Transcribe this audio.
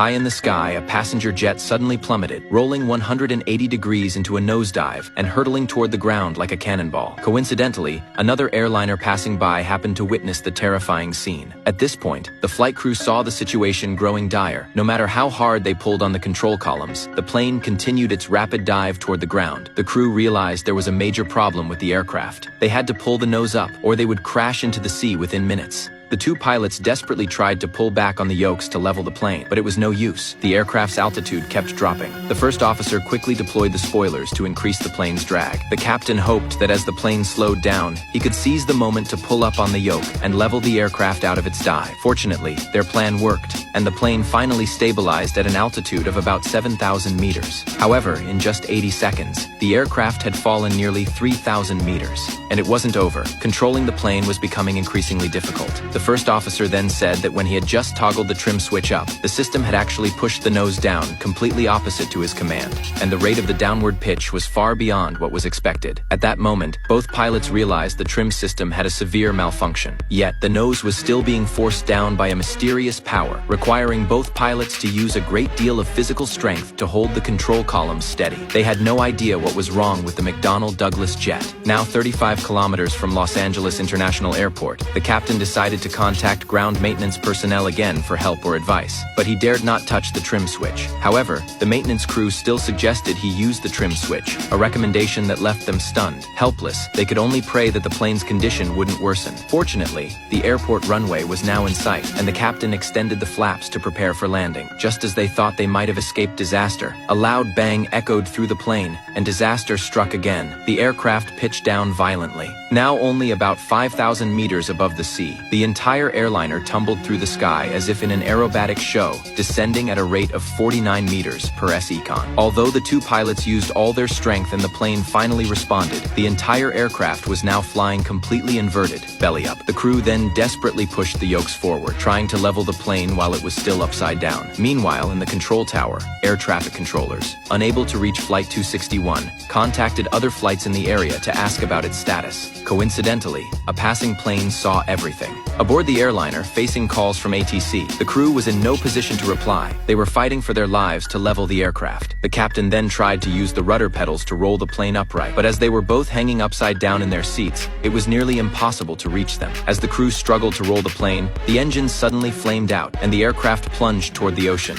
High in the sky, a passenger jet suddenly plummeted, rolling 180 degrees into a nosedive and hurtling toward the ground like a cannonball. Coincidentally, another airliner passing by happened to witness the terrifying scene. At this point, the flight crew saw the situation growing dire. No matter how hard they pulled on the control columns, the plane continued its rapid dive toward the ground. The crew realized there was a major problem with the aircraft. They had to pull the nose up, or they would crash into the sea within minutes. The two pilots desperately tried to pull back on the yokes to level the plane, but it was no use. The aircraft's altitude kept dropping. The first officer quickly deployed the spoilers to increase the plane's drag. The captain hoped that as the plane slowed down, he could seize the moment to pull up on the yoke and level the aircraft out of its dive. Fortunately, their plan worked, and the plane finally stabilized at an altitude of about 7,000 meters. However, in just 80 seconds, the aircraft had fallen nearly 3,000 meters. And it wasn't over. Controlling the plane was becoming increasingly difficult. The first officer then said that when he had just toggled the trim switch up, the system had actually pushed the nose down completely opposite to his command, and the rate of the downward pitch was far beyond what was expected. At that moment, both pilots realized the trim system had a severe malfunction. Yet, the nose was still being forced down by a mysterious power, requiring both pilots to use a great deal of physical strength to hold the control columns steady. They had no idea what was wrong with the McDonnell Douglas jet. Now 35 kilometers from Los Angeles International Airport, the captain decided to contact ground maintenance personnel again for help or advice, but he dared not touch the trim switch. However, the maintenance crew still suggested he use the trim switch, a recommendation that left them stunned. Helpless, they could only pray that the plane's condition wouldn't worsen. Fortunately, the airport runway was now in sight, and the captain extended the flaps to prepare for landing. Just as they thought they might have escaped disaster, a loud bang echoed through the plane, and disaster struck again. The aircraft pitched down violently. Now only about 5,000 meters above the sea, the entire airliner tumbled through the sky as if in an aerobatic show, descending at a rate of 49 meters per second. Although the two pilots used all their strength and the plane finally responded, the entire aircraft was now flying completely inverted, belly up. The crew then desperately pushed the yokes forward, trying to level the plane while it was still upside down. Meanwhile, in the control tower, air traffic controllers, unable to reach Flight 261, contacted other flights in the area to ask about its status. Coincidentally, a passing plane saw everything. Aboard the airliner, facing calls from ATC, the crew was in no position to reply. They were fighting for their lives to level the aircraft. The captain then tried to use the rudder pedals to roll the plane upright, but as they were both hanging upside down in their seats, it was nearly impossible to reach them. As the crew struggled to roll the plane, the engines suddenly flamed out, and the aircraft plunged toward the ocean.